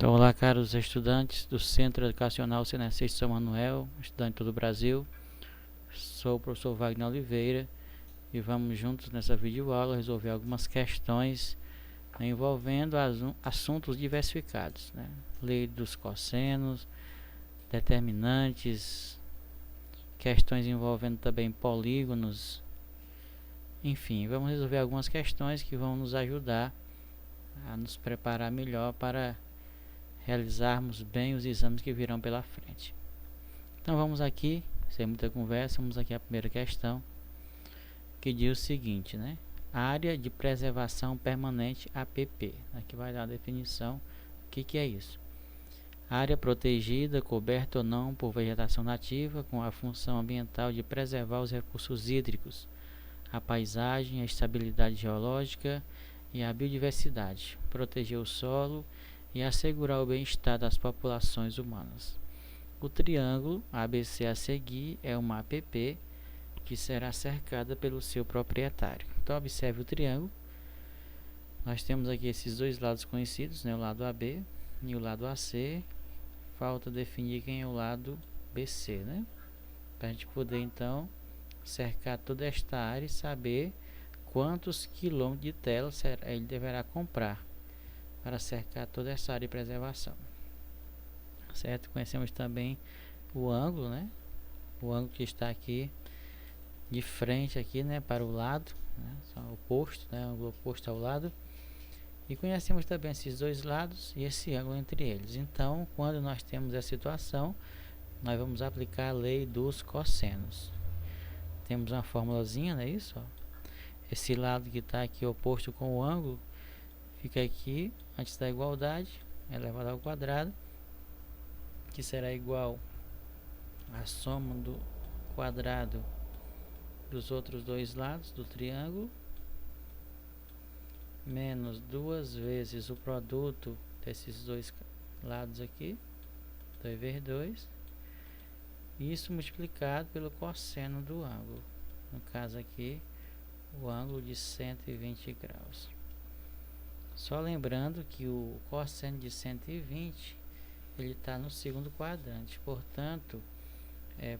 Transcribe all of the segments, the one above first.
Então, olá, caros estudantes do Centro Educacional CNC de São Manuel, estudante de todo o Brasil. Sou o professor Wagner Oliveira e vamos juntos nessa videoaula resolver algumas questões envolvendo assuntos diversificados, né? Lei dos cossenos, determinantes, questões envolvendo também polígonos. Enfim, vamos resolver algumas questões que vão nos ajudar a nos preparar melhor para realizarmos bem os exames que virão pela frente. Então vamos aqui, sem muita conversa, vamos aqui à primeira questão, que diz o seguinte, né? Área de preservação permanente APP. Aqui vai dar a definição. O que é isso? Área protegida, coberta ou não por vegetação nativa, com a função ambiental de preservar os recursos hídricos, a paisagem, a estabilidade geológica e a biodiversidade, proteger o solo e assegurar o bem-estar das populações humanas. O triângulo ABC a seguir é uma APP que será cercada pelo seu proprietário. Então, observe o triângulo. Nós temos aqui esses dois lados conhecidos, né? O lado AB e o lado AC. Falta definir quem é o lado BC, né? Para a gente poder, então, cercar toda esta área e saber quantos quilômetros de tela ele deverá comprar para cercar toda essa área de preservação. Certo? Conhecemos também o ângulo, né? O ângulo que está aqui de frente aqui, né, para o lado, né, oposto, né, ângulo oposto ao lado. E conhecemos também esses dois lados e esse ângulo entre eles. Então, quando nós temos essa situação, nós vamos aplicar a lei dos cossenos. Temos uma formulazinha, não é isso? Ó. Esse lado que está aqui oposto com o ângulo fica aqui antes da igualdade, elevado ao quadrado, que será igual à soma do quadrado dos outros dois lados do triângulo, menos 2 vezes o produto desses dois lados aqui, 2 vezes 2, isso multiplicado pelo cosseno do ângulo, no caso aqui, o ângulo de 120 graus. Só lembrando que o cosseno de 120, ele está no segundo quadrante, portanto,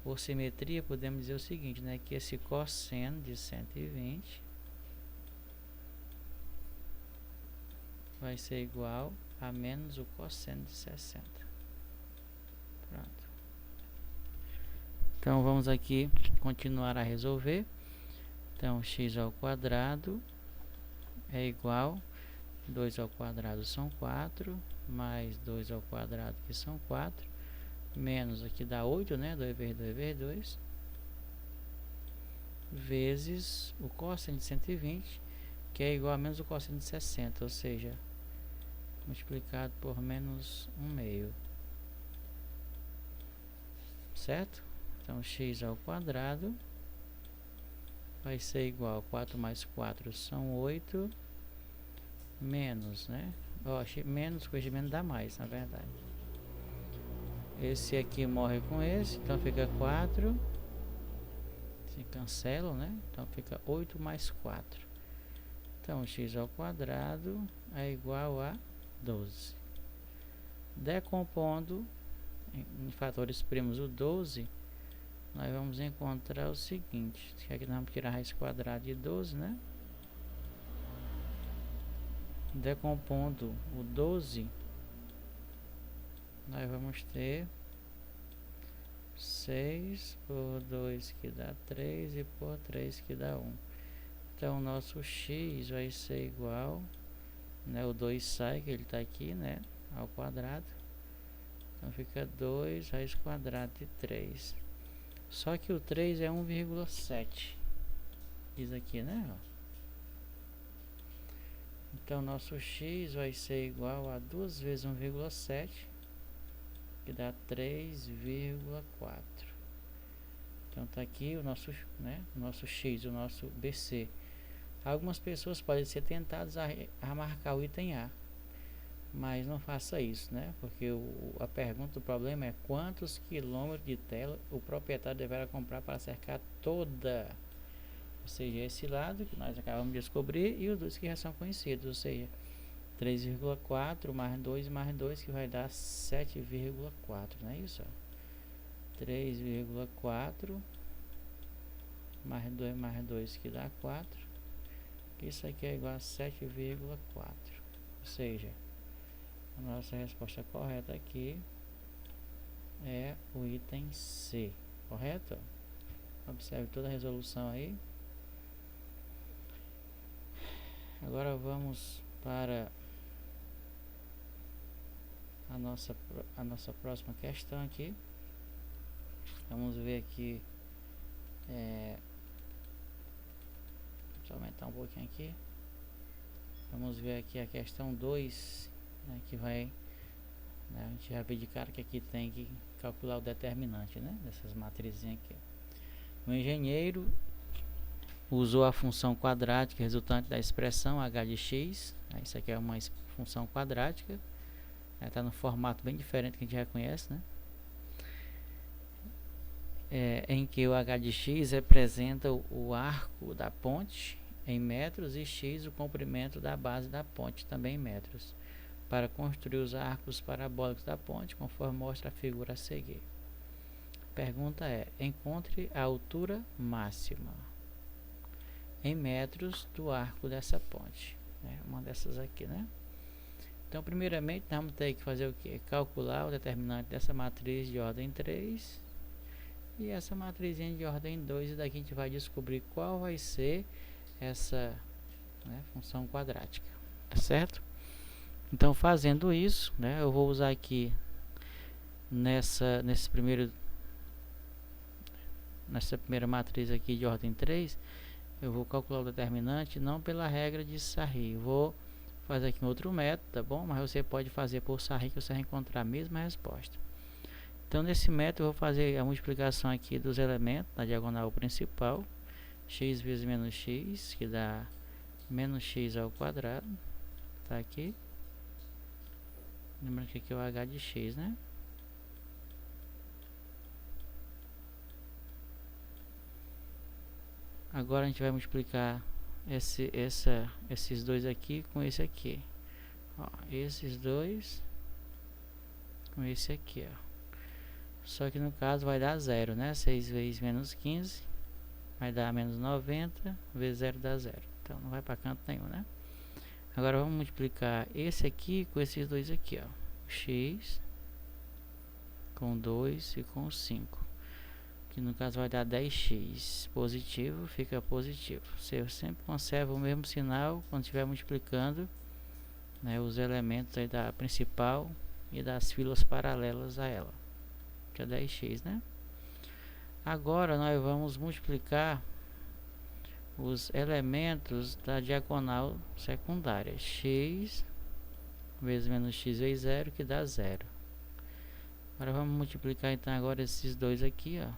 por simetria, podemos dizer o seguinte, né, que esse cosseno de 120 vai ser igual a menos o cosseno de 60. Pronto. Então, vamos aqui continuar a resolver. Então, x ao quadrado é igual, 2 ao quadrado são 4, mais 2 ao quadrado que são 4, menos aqui dá 8, né? 2 vezes 2 vezes 2, vezes o cosseno de 120, que é igual a menos o cosseno de 60, ou seja, multiplicado por menos 1/2. Certo? Então, x ao quadrado vai ser igual a 4 mais 4 são 8, menos, né? Ó, menos, coisa menos dá mais, na verdade. Esse aqui morre com esse, então fica 4. Se cancelam, né? Então fica 8 mais 4. Então, x ao quadrado é igual a 12. Decompondo em fatores primos o 12, nós vamos encontrar o seguinte, que aqui nós vamos tirar a raiz quadrada de 12, né? Decompondo o 12, nós vamos ter 6 por 2 que dá 3 e por 3 que dá 1. Então, o nosso x vai ser igual, né, o 2 sai, que ele está aqui, né, ao quadrado. Então, fica 2 raiz quadrada de 3. Só que o 3 é 1,7. Diz aqui, né? Ó. Então, nosso x vai ser igual a 2 vezes 1,7, que dá 3,4. Então, tá aqui o nosso, né, o nosso x, o nosso BC. Algumas pessoas podem ser tentadas a marcar o item A, mas não faça isso, né? Porque a pergunta do problema é quantos quilômetros de tela o proprietário deverá comprar para cercar toda, ou seja, esse lado que nós acabamos de descobrir e os dois que já são conhecidos, ou seja, 3,4 mais 2 que vai dar 7,4, não é isso? 3,4 mais 2 que dá 4. Isso aqui é igual a 7,4. Ou seja, a nossa resposta correta aqui é o item C, correto? Observe toda a resolução aí. Agora vamos para a nossa próxima questão aqui. Vamos ver aqui. Deixa eu aumentar um pouquinho aqui. Vamos ver aqui a questão 2, né, que vai, né, a gente já vê de cara que aqui tem que calcular o determinante, né, dessas matrizes aqui. O engenheiro usou a função quadrática resultante da expressão h de x. Isso aqui é uma função quadrática, está no formato bem diferente que a gente já conhece, né? Em que o h de x representa o arco da ponte em metros e x o comprimento da base da ponte, também em metros, para construir os arcos parabólicos da ponte, conforme mostra a figura a seguir. A pergunta é: encontre a altura máxima em metros do arco dessa ponte, uma dessas aqui, né? Então, primeiramente, nós vamos ter que fazer o que? Calcular o determinante dessa matriz de ordem 3 e essa matrizinha de ordem 2, e daqui a gente vai descobrir qual vai ser essa, né, função quadrática, tá certo? Então, fazendo isso, né, eu vou usar aqui nessa primeira matriz aqui de ordem 3, eu vou calcular o determinante não pela regra de Sarri, vou fazer aqui um outro método, tá bom? Mas você pode fazer por Sarri que você vai encontrar a mesma resposta. Então, nesse método, eu vou fazer a multiplicação aqui dos elementos na diagonal principal, x vezes menos x, que dá menos x ao quadrado, tá aqui. Lembrando que aqui é o h de x, né? Agora a gente vai multiplicar esses dois aqui com esse aqui. Ó, esses dois com esse aqui, ó. Só que no caso vai dar 0, né? 6 vezes menos 15 vai dar menos 90, vezes 0 dá 0. Então não vai para canto nenhum, né? Agora vamos multiplicar esse aqui com esses dois aqui, ó. X com 2 e com 5. Que no caso vai dar 10x. Positivo fica positivo. Você sempre conserva o mesmo sinal quando estiver multiplicando, né, os elementos aí da principal e das filas paralelas a ela, que é 10x, né? Agora nós vamos multiplicar os elementos da diagonal secundária, x vezes menos x vezes 0, que dá 0. Agora vamos multiplicar então agora esses dois aqui, ó,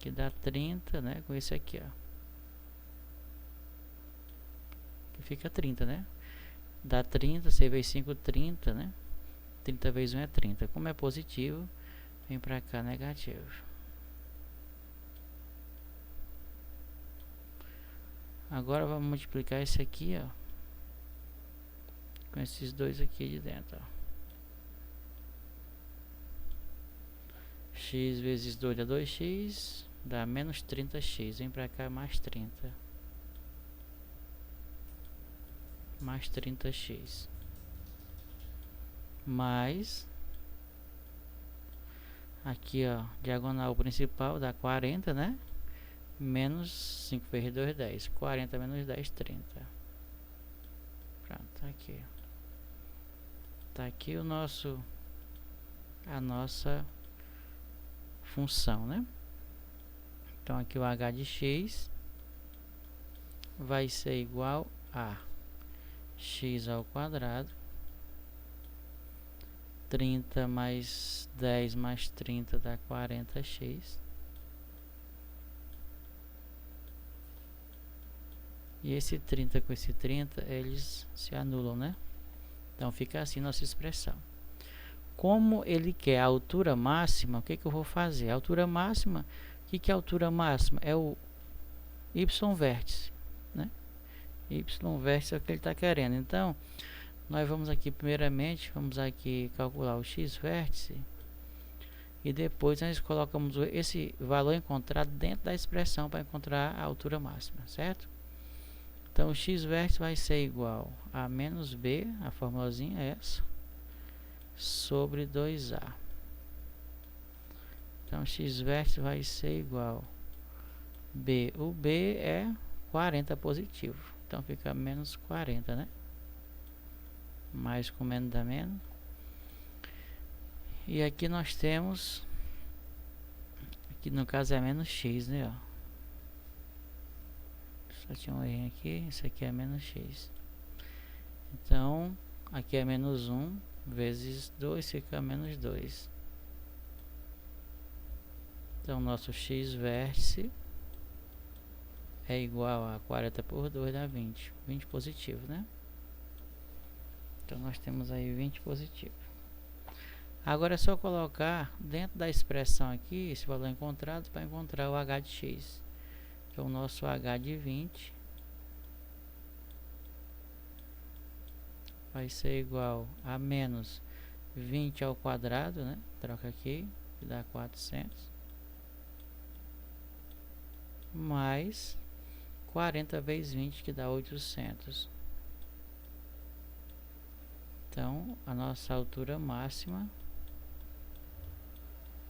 que dá 30, né, com esse aqui, ó, que fica 30, né? Dá 30, 6 vezes 5, 30, né? 30 vezes 1 é 30. Como é positivo, vem pra cá negativo. Agora vamos multiplicar esse aqui, ó, com esses dois aqui de dentro, ó. X vezes 2 dá 2x, dá menos 30x. Vem pra cá mais 30. Mais 30x. Mais, aqui ó, diagonal principal dá 40, né? Menos 5 vezes 2, 10. 40 menos 10, 30. Pronto, tá aqui. Tá aqui a nossa função, né? Então aqui o h de x vai ser igual a x ao quadrado, 30 mais 10 mais 30 dá 40x. E esse 30 com esse 30, eles se anulam, né? Então fica assim nossa expressão. Como ele quer a altura máxima, o que eu vou fazer? A altura máxima, o que é a altura máxima? É o y vértice, né? Y vértice é o que ele está querendo. Então, nós vamos aqui primeiramente, vamos aqui calcular o x vértice e depois nós colocamos esse valor encontrado dentro da expressão para encontrar a altura máxima, certo? Então o x vértice vai ser igual a menos b, a formulazinha é essa, sobre 2a. Então x vértice vai ser igual b, o b é 40 positivo, então fica menos 40, né? Mais com menos dá menos. E aqui nós temos, aqui no caso é menos x, né? Ó. Só tinha um erro aqui, isso aqui é menos x. Então, aqui é menos 1 vezes 2, fica menos 2. Então, nosso x vértice é igual a 40 por 2 dá 20. 20 positivo, né? Então, nós temos aí 20 positivo. Agora é só colocar dentro da expressão aqui esse valor encontrado para encontrar o h de x. Então, o nosso h de 20 vai ser igual a menos 20 ao quadrado, né? Troca aqui, que dá 400. Mais 40 vezes 20, que dá 800. Então, a nossa altura máxima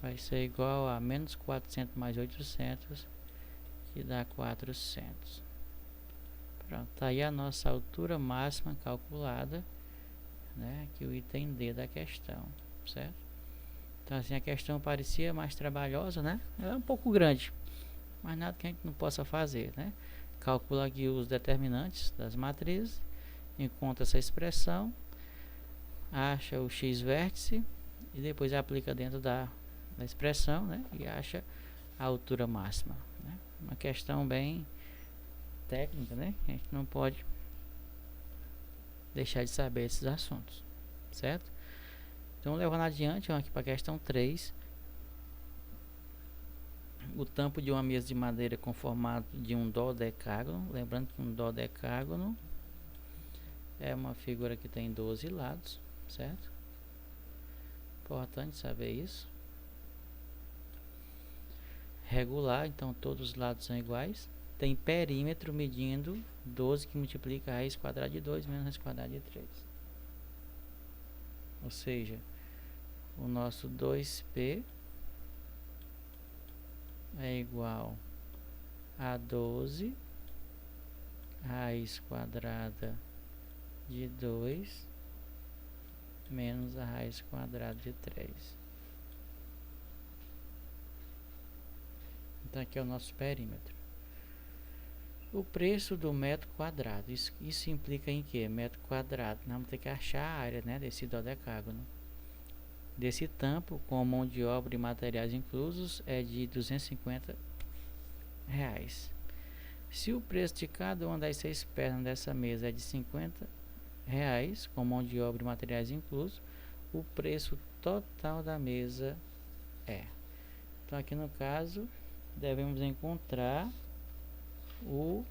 vai ser igual a menos 400 mais 800, que dá 400. Pronto, tá aí a nossa altura máxima calculada, né? Aqui o item D da questão, certo? Então, assim, a questão parecia mais trabalhosa, né? Ela é um pouco grande, mas nada que a gente não possa fazer, né? Calcula aqui os determinantes das matrizes, encontra essa expressão, acha o x vértice e depois aplica dentro da expressão, né? E acha a altura máxima, né? Uma questão bem técnica, né? A gente não pode deixar de saber esses assuntos, certo? Então, levando adiante, vamos aqui para a questão 3. O tampo de uma mesa de madeira com formato de um dodecágono. Lembrando que um dodecágono é uma figura que tem 12 lados, certo? Importante saber isso. Regular, então todos os lados são iguais. Tem perímetro medindo 12, que multiplica a raiz quadrada de 2 menos a raiz quadrada de 3. Ou seja, o nosso 2p é igual a 12 raiz quadrada de 2 menos a raiz quadrada de 3. Então aqui é o nosso perímetro. O preço do metro quadrado, isso implica em que? Metro quadrado. Nós vamos ter que achar a área, né, desse dodecágono. Desse tampo, com mão de obra e materiais inclusos, é de R$250. Se o preço de cada uma das 6 pernas dessa mesa é de R$50, com mão de obra e materiais inclusos, o preço total da mesa é. Então aqui no caso, devemos encontrar o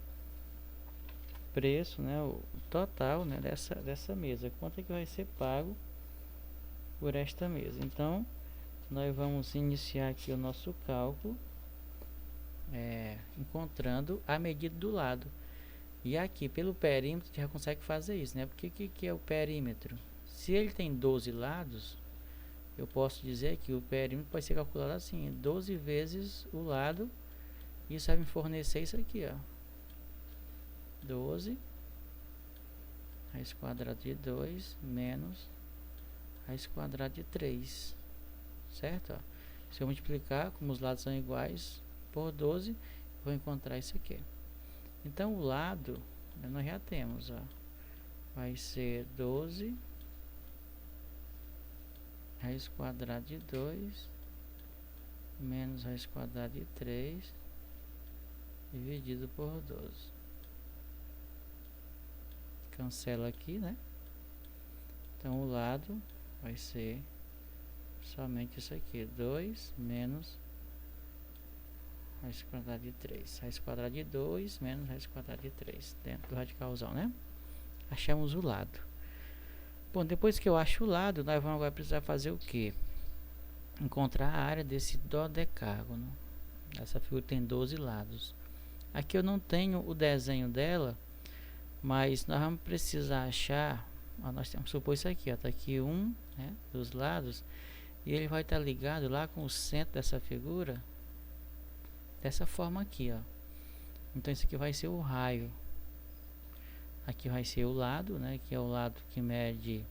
preço, né, o total, né, dessa mesa. Quanto é que vai ser pago por esta mesa? Então, nós vamos iniciar aqui o nosso cálculo, encontrando a medida do lado. E aqui, pelo perímetro, a gente já consegue fazer isso, né? Porque o que é o perímetro? Se ele tem 12 lados, eu posso dizer que o perímetro pode ser calculado assim, 12 vezes o lado. Isso vai me fornecer isso aqui, ó. 12 raiz quadrada de 2 menos raiz quadrada de 3, certo? Ó. Se eu multiplicar, como os lados são iguais, por 12, vou encontrar isso aqui. Então, o lado, nós já temos, ó, vai ser 12 raiz quadrada de 2 menos raiz quadrada de 3 dividido por 12. Cancela aqui, né? Então, o lado vai ser somente isso aqui, 2 menos raiz quadrada de 3. Raiz quadrada de 2 menos raiz quadrada de 3, dentro do radicalzão, né? Achamos o lado. Bom, depois que eu acho o lado, nós vamos agora precisar fazer o que? Encontrar a área desse dodecágono. Essa figura tem 12 lados. Aqui eu não tenho o desenho dela, mas nós vamos precisar achar. Ó, nós temos que supor isso aqui, ó, tá aqui um, né, dos lados, e ele vai estar ligado lá com o centro dessa figura, dessa forma aqui, ó. Então isso aqui vai ser o raio. Aqui vai ser o lado, né, que é o lado que mede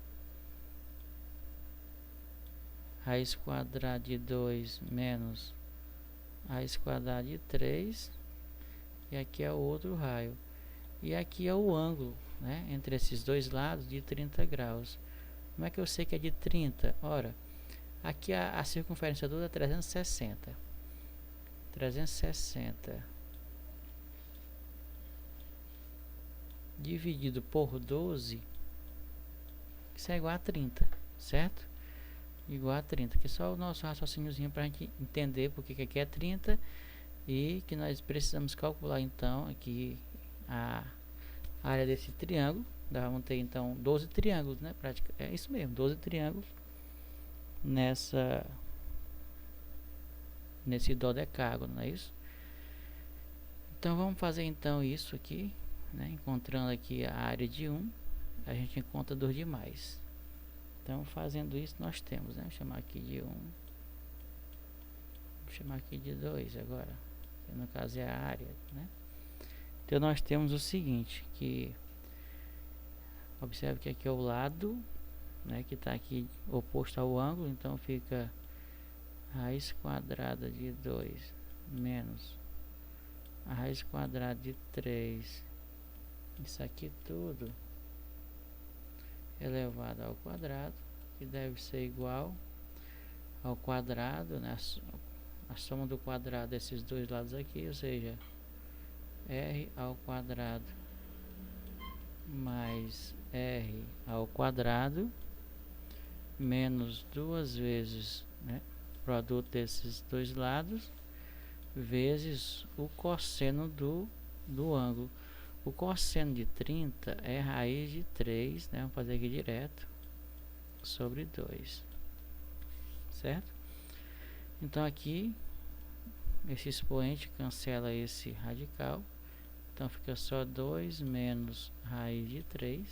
raiz quadrada de 2 menos raiz quadrada de 3, e aqui é o outro raio. E aqui é o ângulo, né, entre esses dois lados de 30 graus. Como é que eu sei que é de 30? Ora, aqui a circunferência toda é 360. 360 dividido por 12, isso é igual a 30, certo? Igual a 30, que é só o nosso raciocíniozinho para a gente entender porque que aqui é 30 e que nós precisamos calcular então aqui a área desse triângulo. Vamos ter então 12 triângulos, né? É isso mesmo, 12 triângulos nesse dodecágono, não é isso? Então vamos fazer então isso aqui, né? Encontrando aqui a área de 1, a gente encontra dos demais. Então fazendo isso nós temos, né? Vou chamar aqui de 1, vou chamar aqui de 2 agora, que no caso é a área, né? Então nós temos o seguinte, que observe que aqui é o lado, né, que está aqui oposto ao ângulo, então fica raiz quadrada de 2 menos a raiz quadrada de 3, isso aqui tudo elevado ao quadrado, que deve ser igual ao quadrado, né, a soma do quadrado desses dois lados aqui, ou seja, r ao quadrado mais r ao quadrado menos duas vezes, né, produto desses dois lados vezes o cosseno do ângulo. O cosseno de 30 é raiz de 3, né, vamos fazer aqui direto, sobre 2, certo? Então aqui esse expoente cancela esse radical, então fica só 2 menos raiz de 3,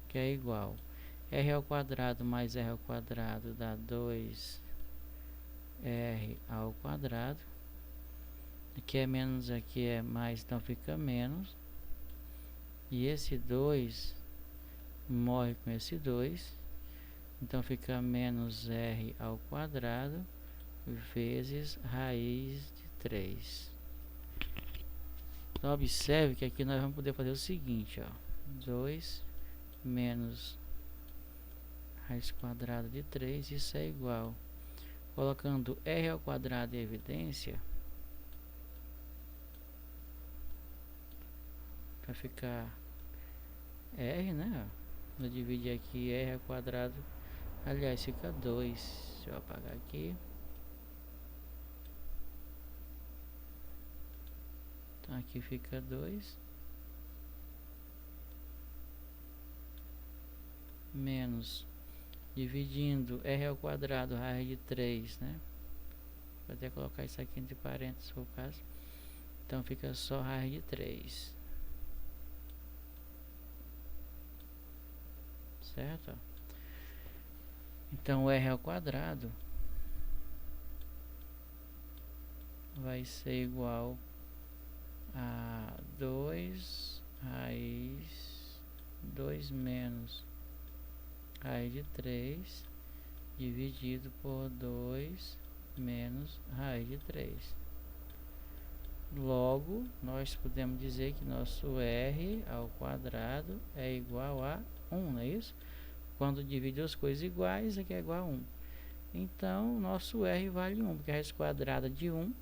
que é igual r ao quadrado mais r ao quadrado dá 2r ao quadrado. Aqui é menos, aqui é mais, então fica menos. E esse 2 morre com esse 2, então fica menos r ao quadrado vezes raiz de 3. Então observe que aqui nós vamos poder fazer o seguinte, ó, 2 menos raiz quadrada de 3, isso é igual, colocando r ao quadrado em evidência, vai ficar r, né? Vou dividir aqui r ao quadrado, aliás fica 2, deixa eu apagar aqui. Então aqui fica 2 menos, dividindo r ao quadrado raiz de 3, né? Vou até colocar isso aqui entre parênteses se for o caso. Então fica só raiz de 3, certo? Então r ao quadrado vai ser igual a 2 raiz 2 menos raiz de 3 dividido por 2 menos raiz de 3. Logo, nós podemos dizer que nosso r ao quadrado é igual a 1, não é isso? Quando divide as coisas iguais, aqui é igual a 1. Então, nosso r vale 1, porque a raiz quadrada de 1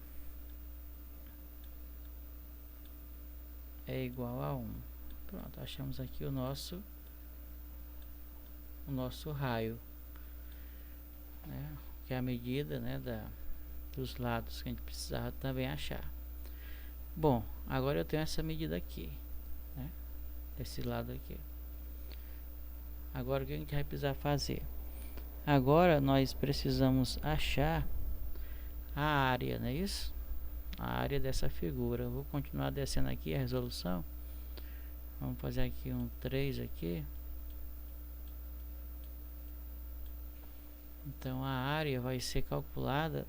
é igual a 1. Pronto, achamos aqui o nosso raio, né, que é a medida, né, dos lados que a gente precisava também achar. Bom, agora eu tenho essa medida aqui, né, desse lado aqui. Agora o que a gente vai precisar fazer? Agora nós precisamos achar a área, não é isso? A área dessa figura. Eu vou continuar descendo aqui a resolução. Vamos fazer aqui um 3 aqui. Então a área vai ser calculada,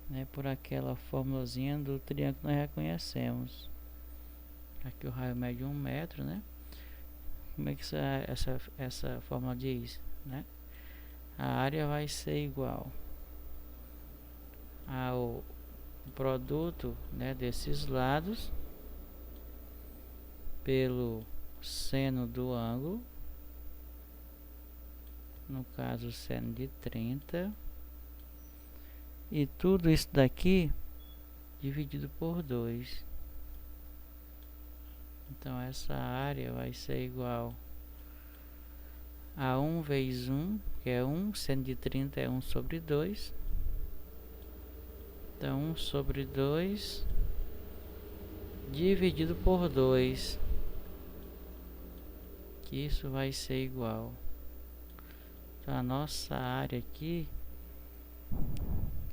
né, por aquela formulazinha do triângulo que nós reconhecemos. Aqui o raio médio 1 metro, né? Como é que essa fórmula diz, né? A área vai ser igual ao produto, né, desses lados pelo seno do ângulo, no caso seno de 30, e tudo isso daqui dividido por 2. Então essa área vai ser igual a 1 vezes 1, que é 1, seno de 30 é 1 sobre 2. Então 1 sobre 2 dividido por 2, que isso vai ser igual. Então a nossa área aqui,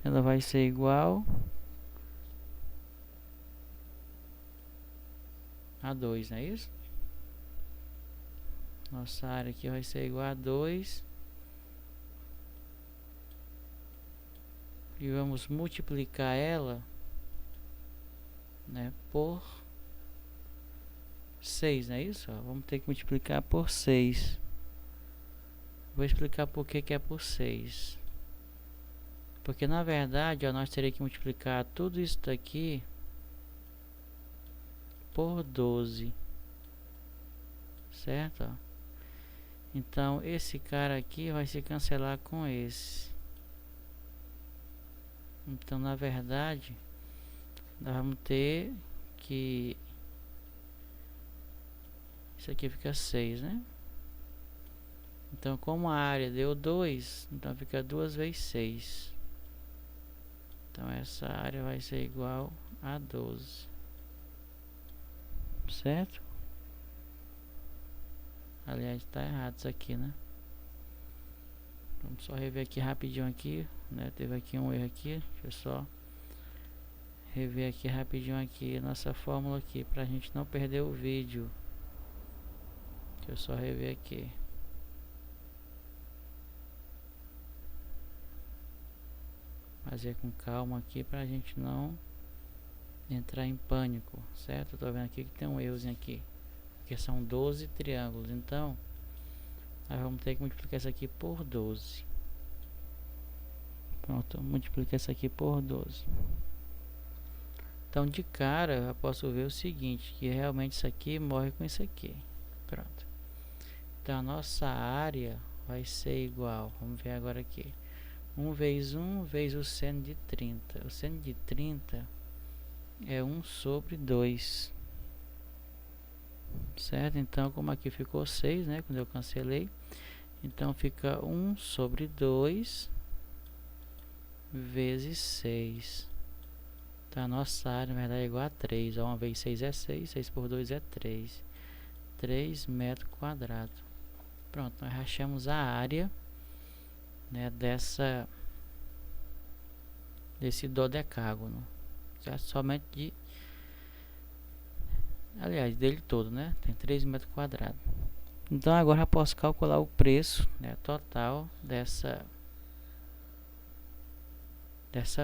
ela vai ser igual a 2, não é isso? Nossa área aqui vai ser igual a 2. E vamos multiplicar ela, né, por 6, não é isso? Vamos ter que multiplicar por 6. Vou explicar por que é por 6. Porque na verdade, ó, nós teríamos que multiplicar tudo isso daqui por 12. Certo? Ó. Então esse cara aqui vai se cancelar com esse. Então na verdade, nós vamos ter que... Isso aqui fica 6, né? Então como a área deu 2, então fica 2 vezes 6. Então essa área vai ser igual a 12. Certo? Aliás, está errado isso aqui, né? Vamos só rever aqui rapidinho aqui, né? Teve aqui um erro aqui. Deixa eu só rever aqui rapidinho aqui nossa fórmula aqui, pra gente não perder o vídeo. Deixa eu só rever aqui. Fazer com calma aqui pra gente não entrar em pânico, certo? Eu tô vendo aqui que tem um errozinho aqui, porque são 12 triângulos, então nós vamos ter que multiplicar isso aqui por 12. Pronto, multiplicar isso aqui por 12. Então de cara eu posso ver o seguinte, que realmente isso aqui morre com isso aqui. Pronto. Então a nossa área vai ser igual, vamos ver agora aqui, 1 vezes 1 vezes o seno de 30. O seno de 30 é 1 sobre 2. Certo? Então como aqui ficou 6, né, quando eu cancelei, então fica 1 sobre 2 vezes 6. Então a nossa área na verdade é igual a 3. 1 vezes 6 é 6, 6 por 2 é 3. 3 metros quadrados. Pronto, nós rachamos a área, né, desse dodecágono, certo? Somente de... Aliás, dele todo, né? Tem 3 metros quadrados. Então agora eu posso calcular o preço, né, total dessa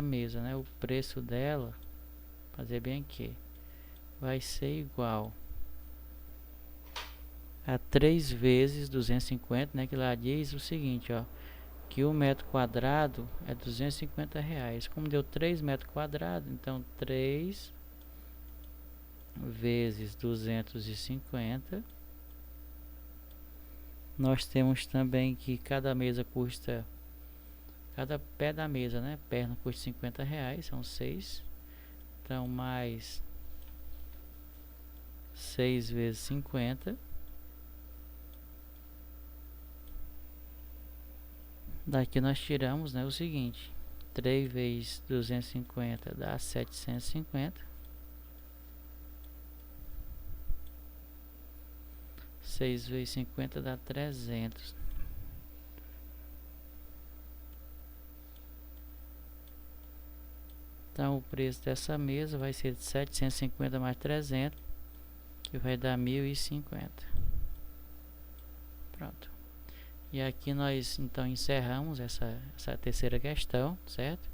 mesa, né? O preço dela, fazer bem aqui, vai ser igual a 3 vezes 250, né? Que lá diz o seguinte, ó, que o metro quadrado é R$250. Como deu 3 metros quadrados, então 3 vezes 250. Nós temos também que cada mesa custa, cada pé da mesa, né, perna custa R$50, são 6. Então mais 6 vezes 50. Daqui nós tiramos, né, o seguinte, 3 vezes 250 dá 750. 6 vezes 50 dá 300. Então o preço dessa mesa vai ser de 750 mais 300, que vai dar 1050. Pronto. E aqui nós então encerramos essa terceira questão, certo?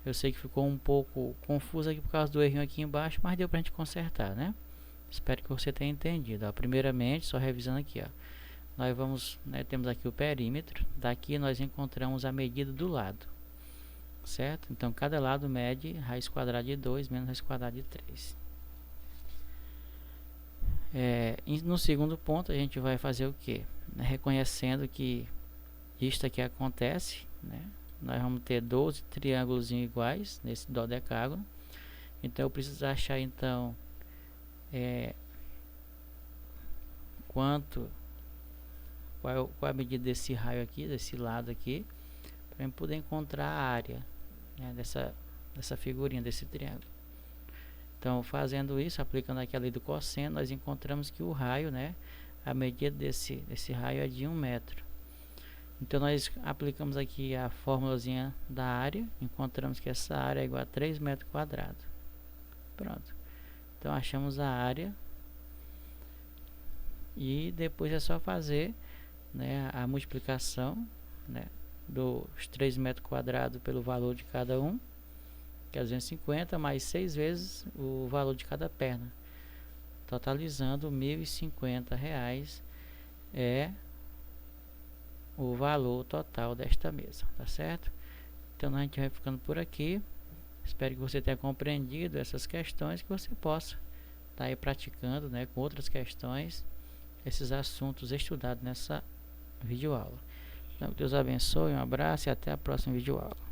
Eu sei que ficou um pouco confuso aqui por causa do errinho aqui embaixo, mas deu pra gente consertar, né? Espero que você tenha entendido. Ó, primeiramente, só revisando aqui, ó, nós vamos, né, temos aqui o perímetro. Daqui nós encontramos a medida do lado, certo? Então cada lado mede raiz quadrada de 2 menos raiz quadrada de 3. No segundo ponto a gente vai fazer o que? Reconhecendo que isto aqui acontece, né? Nós vamos ter 12 triângulos iguais nesse dodecágono. Então eu preciso achar então qual a medida desse raio aqui, desse lado aqui, para eu poder encontrar a área, né, dessa figurinha, desse triângulo. Então fazendo isso, aplicando aqui a lei do cosseno, nós encontramos que o raio, né, a medida desse raio é de 1 metro. Então nós aplicamos aqui a formulazinha da área, encontramos que essa área é igual a 3 metros quadrados. Pronto. Então achamos a área e depois é só fazer, né, a multiplicação, né, dos 3 metros quadrados pelo valor de cada um, que é 250, mais 6 vezes o valor de cada perna, totalizando R$1.050 é o valor total desta mesa, tá certo? Então a gente vai ficando por aqui. Espero que você tenha compreendido essas questões, que você possa estar aí praticando, né, com outras questões, esses assuntos estudados nessa videoaula. Então, Deus abençoe, um abraço e até a próxima videoaula.